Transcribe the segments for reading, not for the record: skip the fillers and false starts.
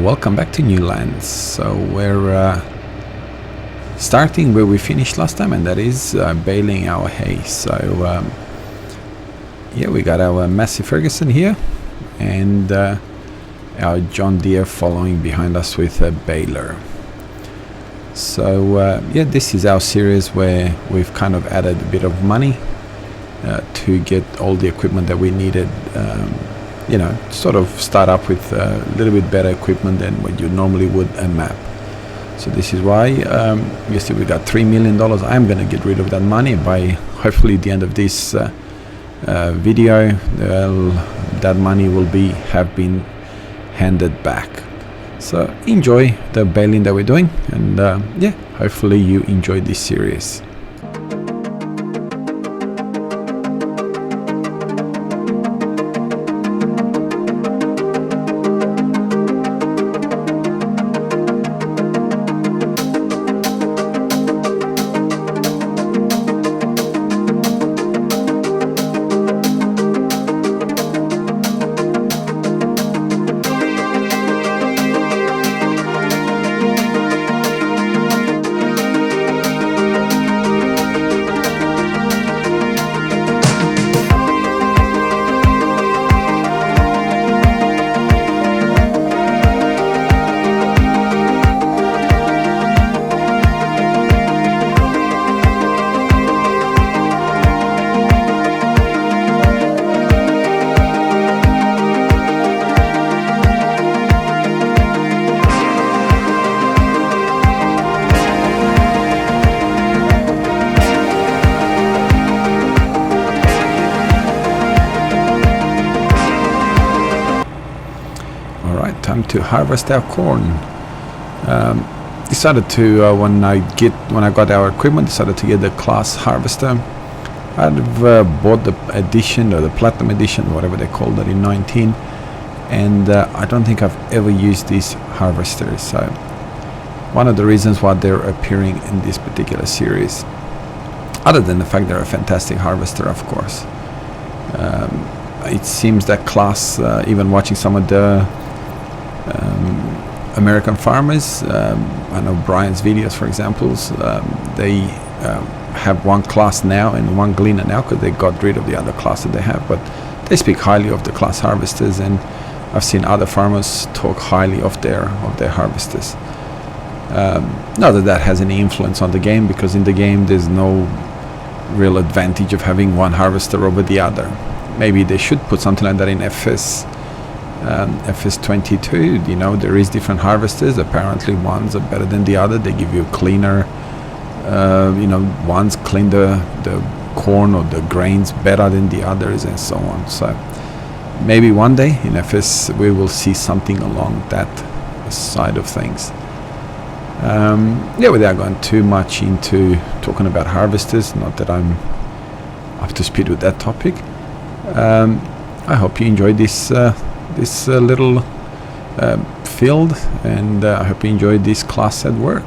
Welcome back to New Land. So we're starting where we finished last time, and that is baling our hay. So yeah, we got our Massey Ferguson here and our John Deere following behind us with a baler. So yeah, this is our series where we've kind of added a bit of money to get all the equipment that we needed, you know, sort of start up with a little bit better equipment than what you normally would a map. So this is why you see we got $3 million. I'm going to get rid of that money by hopefully the end of this video. That money will have been handed back. So enjoy the baling that we're doing, and yeah, hopefully you enjoy this series. Time to harvest our corn. Decided to when I got our equipment, decided to get the class harvester. I've bought the edition, or the platinum edition, whatever they called it, in 19, and I don't think I've ever used these harvesters. So one of the reasons why they're appearing in this particular series, other than the fact they're a fantastic harvester, of course, it seems that class, even watching some of the American farmers, I know Brian's videos, for example, they have one class now and one gleaner now because they got rid of the other class that they have, but they speak highly of the class harvesters, and I've seen other farmers talk highly of their harvesters. Not that that has any influence on the game, because in the game there's no real advantage of having one harvester over the other. Maybe they should put something like that in Fs19, you know, there is different harvesters. Apparently ones are better than the other. They give you a cleaner, you know, ones clean the corn or the grains better than the others, and so on. So maybe one day in FS we will see something along that side of things. Yeah, without going too much into talking about harvesters, not that I'm up to speed with that topic. I hope you enjoyed this little field, and I hope you enjoyed this class at work.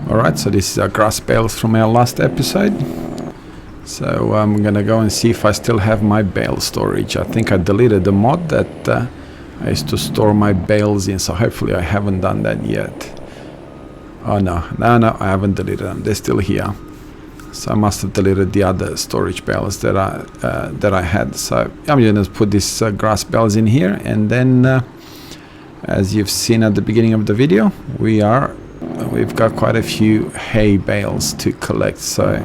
Alright, so this is our grass bales from our last episode. So I'm gonna go and see if I still have my bale storage. I think I deleted the mod that I used to store my bales in, so hopefully I haven't done that yet. Oh no, I haven't deleted them, they're still here. So I must have deleted the other storage bales that I had. So I'm gonna put these grass bales in here, and then as you've seen at the beginning of the video, we've got quite a few hay bales to collect, so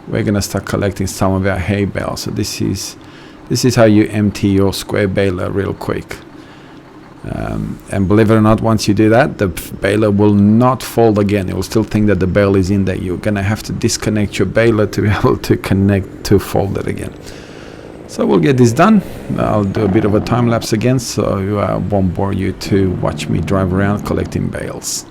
we're gonna start collecting some of our hay bales. So this is how you empty your square baler real quick. And believe it or not, once you do that, the baler will not fold again. It will still think that the bale is in there. You're gonna have to disconnect your baler to be able to connect to fold it again. So we'll get this done. I'll do a bit of a time lapse again, so I won't bore you to watch me drive around collecting bales.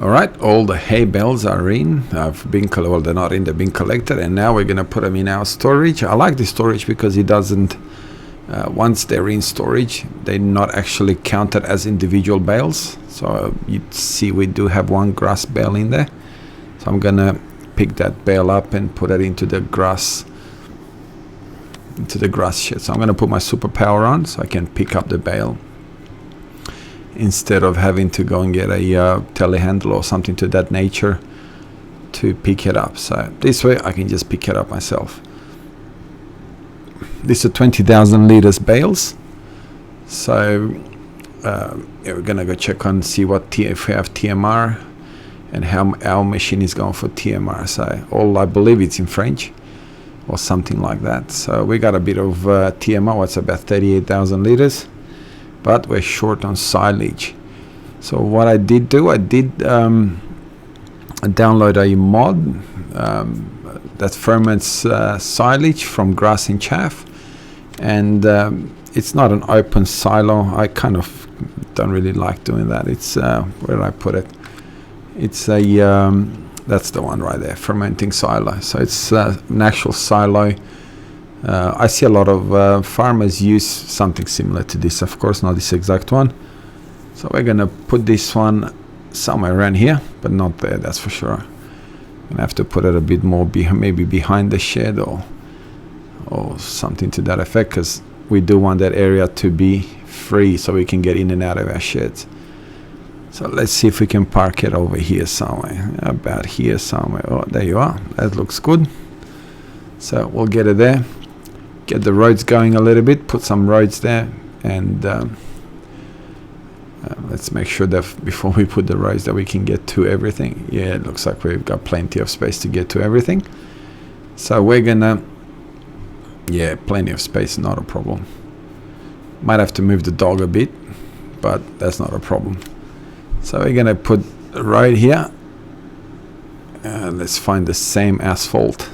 Alright, all the hay bales are in. Well, they're not in, they've been collected, and now we're gonna put them in our storage. I like the storage because it doesn't, once they're in storage, they're not actually counted as individual bales. So you see we do have one grass bale in there. So I'm gonna pick that bale up and put it into the grass shed. So I'm gonna put my superpower on so I can pick up the bale, instead of having to go and get a telehandler or something to that nature to pick it up. So this way I can just pick it up myself. These are 20,000 liters bales. So yeah, we're gonna go check on, see what if we have TMR and how our machine is going for TMR. So I believe it's in French or something like that. So we got a bit of TMR, what's about 38,000 liters. But we're short on silage. So what I did do, I did download a mod that ferments silage from grass and chaff, and it's not an open silo. I kind of don't really like doing that. It's where did I put it? It's a that's the one right there, fermenting silo. So it's an actual silo. I see a lot of farmers use something similar to this, of course not this exact one. So we're gonna put this one somewhere around here, but not there, that's for sure. I'm gonna have to put it a bit more maybe behind the shed or something to that effect, because we do want that area to be free so we can get in and out of our sheds. So let's see if we can park it over here somewhere, about here somewhere. Oh, there you are, that looks good. So we'll get it there. Get the roads going a little bit, put some roads there, and let's make sure that before we put the roads that we can get to everything. Yeah, it looks like we've got plenty of space to get to everything. So we're gonna, yeah, plenty of space, not a problem. Might have to move the dog a bit, but that's not a problem. So we're gonna put a road here. Let's find the same asphalt.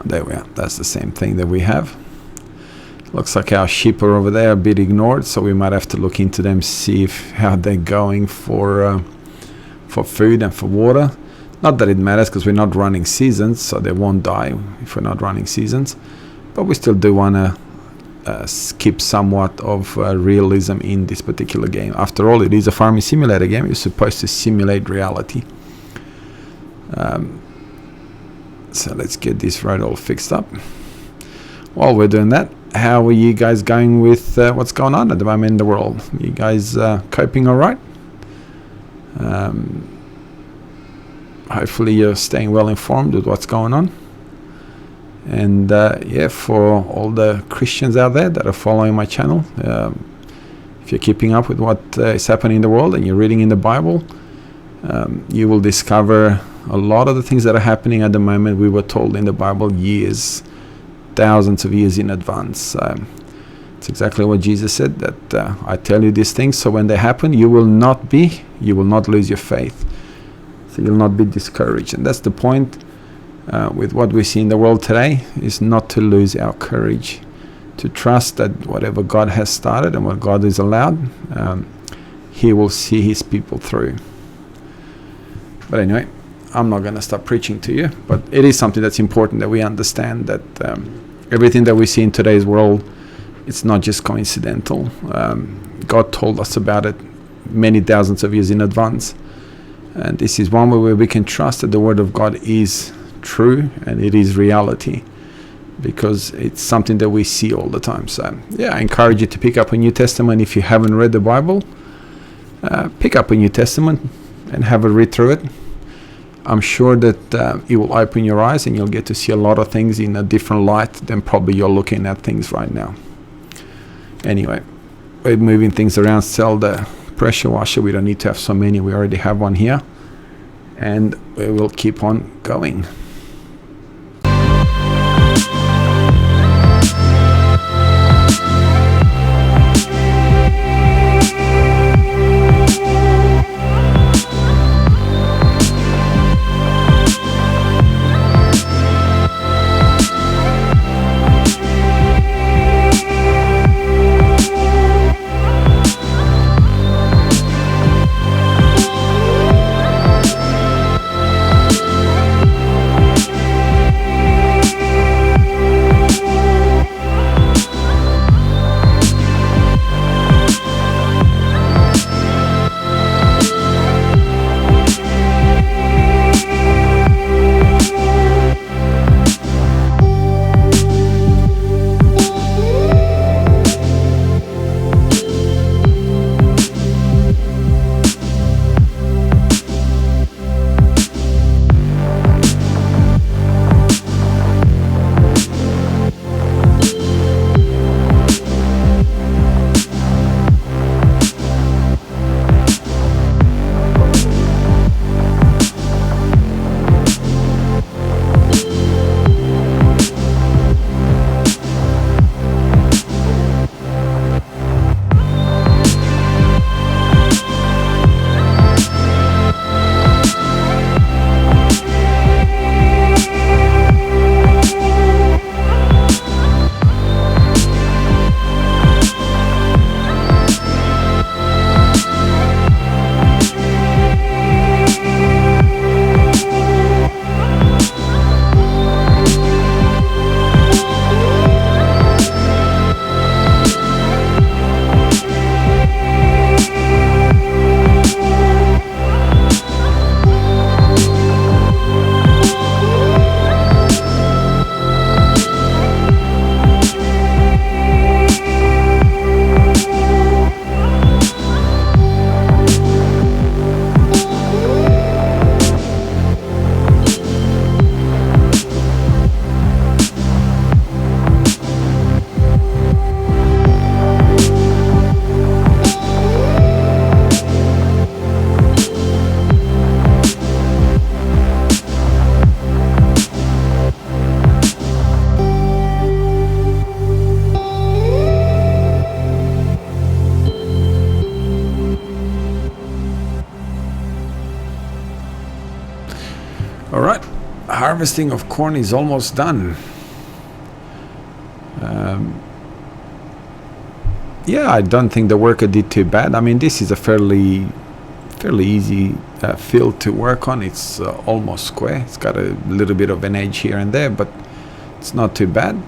There we are, that's the same thing that we have. Looks like our sheep are over there, a bit ignored, so we might have to look into them, see how they're going for food and for water. Not that it matters, because we're not running seasons, so they won't die if we're not running seasons, but we still do want to keep somewhat of realism in this particular game. After all, it is a farming simulator game. You're supposed to simulate reality. So let's get this road all fixed up. While we're doing that, how are you guys going with what's going on at the moment in the world? You guys coping all right? Hopefully you're staying well informed with what's going on. And yeah, for all the Christians out there that are following my channel, if you're keeping up with what is happening in the world and you're reading in the Bible, you will discover a lot of the things that are happening at the moment we were told in the Bible years, thousands of years in advance. It's exactly what Jesus said, that I tell you these things so when they happen you will not lose your faith, so you'll not be discouraged. And that's the point with what we see in the world today, is not to lose our courage, to trust that whatever God has started and what God is allowed, he will see his people through. But anyway, I'm not going to stop preaching to you, but it is something that's important that we understand, that everything that we see in today's world, it's not just coincidental. God told us about it many thousands of years in advance, and this is one way where we can trust that the Word of God is true and it is reality, because it's something that we see all the time. So yeah, I encourage you to pick up a New Testament. If you haven't read the Bible, pick up a New Testament and have a read through it. I'm sure that it will open your eyes and you'll get to see a lot of things in a different light than probably you're looking at things right now. Anyway, we're moving things around. Sell the pressure washer. We don't need to have so many. We already have one here, and we will keep on going. All right, harvesting of corn is almost done. Yeah, I don't think the worker did too bad. I mean, this is a fairly easy field to work on. It's almost square. It's got a little bit of an edge here and there, but it's not too bad.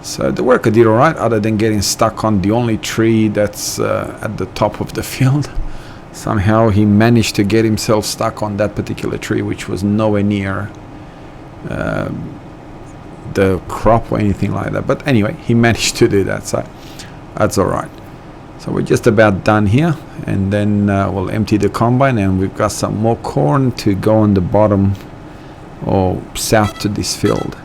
So the worker did alright, other than getting stuck on the only tree that's at the top of the field. Somehow he managed to get himself stuck on that particular tree, which was nowhere near the crop or anything like that. But anyway, he managed to do that, so that's alright. So we're just about done here, and then we'll empty the combine, and we've got some more corn to go on the bottom or south to this field.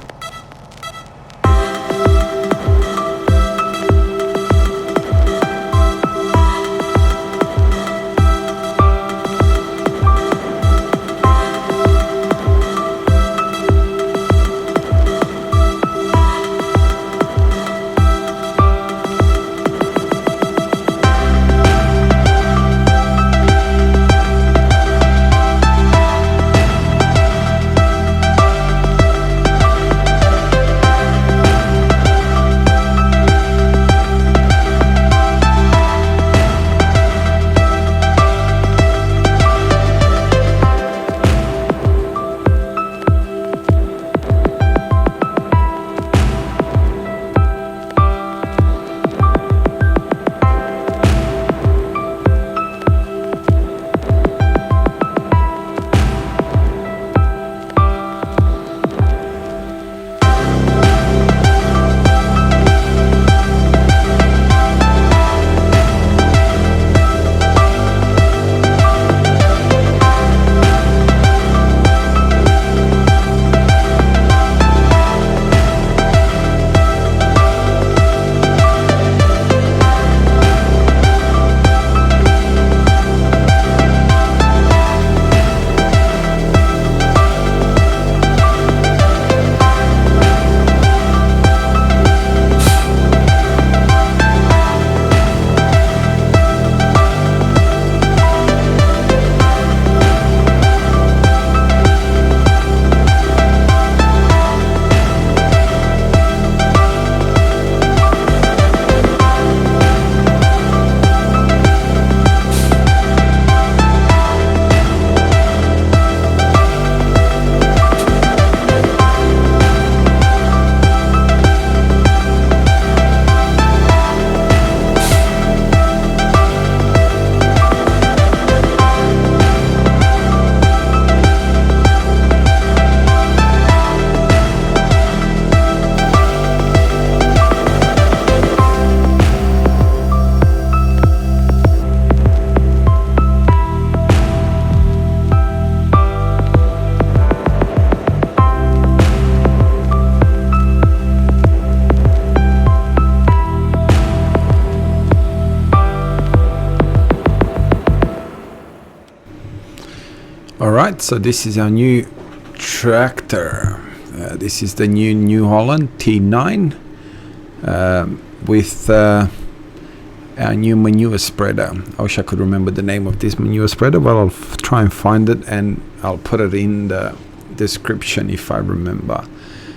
Alright, so this is our new tractor. This is the New Holland T9 with our new manure spreader. I wish I could remember the name of this manure spreader, but I'll try and find it and I'll put it in the description if I remember.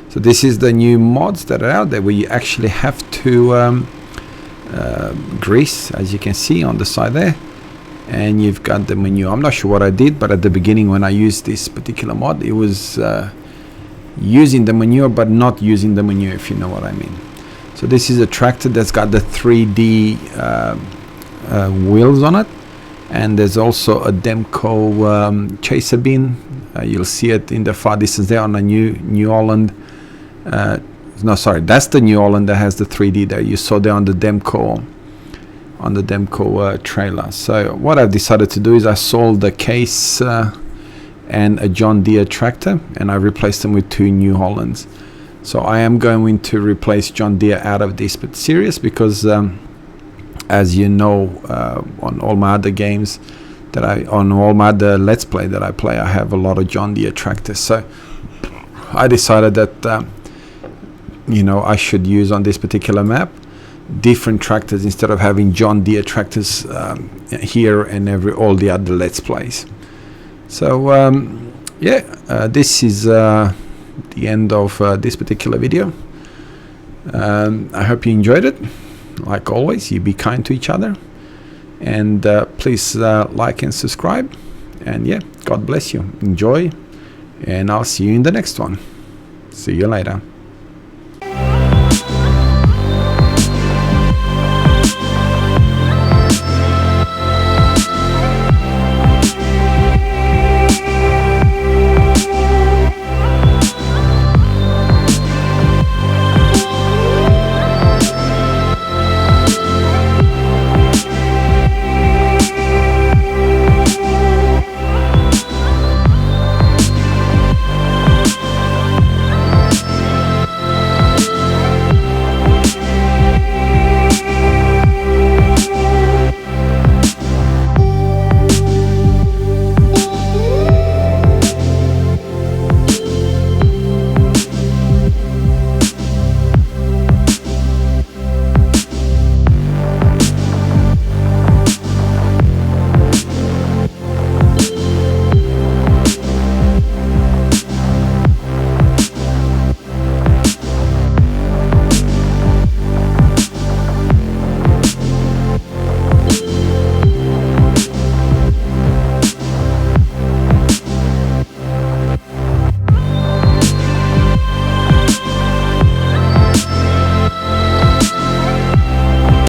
So this is the new mods that are out there where you actually have to grease, as you can see on the side there, and you've got the manure. I'm not sure what I did, but at the beginning when I used this particular mod, it was using the manure but not using the manure, if you know what I mean. So this is a tractor that's got the 3D wheels on it, and there's also a Demco chaser bin. You'll see it in the far distance there on the New Holland. No, sorry, that's the New Holland that has the 3D there. You saw there on the Demco trailer. So what I've decided to do is I sold the case and a John Deere tractor, and I replaced them with two New Hollands. So I am going to replace John Deere out of this series because as you know, on all my other games that on all my other Let's Play that I play, I have a lot of John Deere tractors. So I decided that you know, I should use on this particular map different tractors instead of having John Deere tractors here and all the other Let's Plays. So yeah, this is the end of this particular video. I hope you enjoyed it. Like always, you be kind to each other, and please like and subscribe, and yeah, God bless you. Enjoy, and I'll see you in the next one. See you later.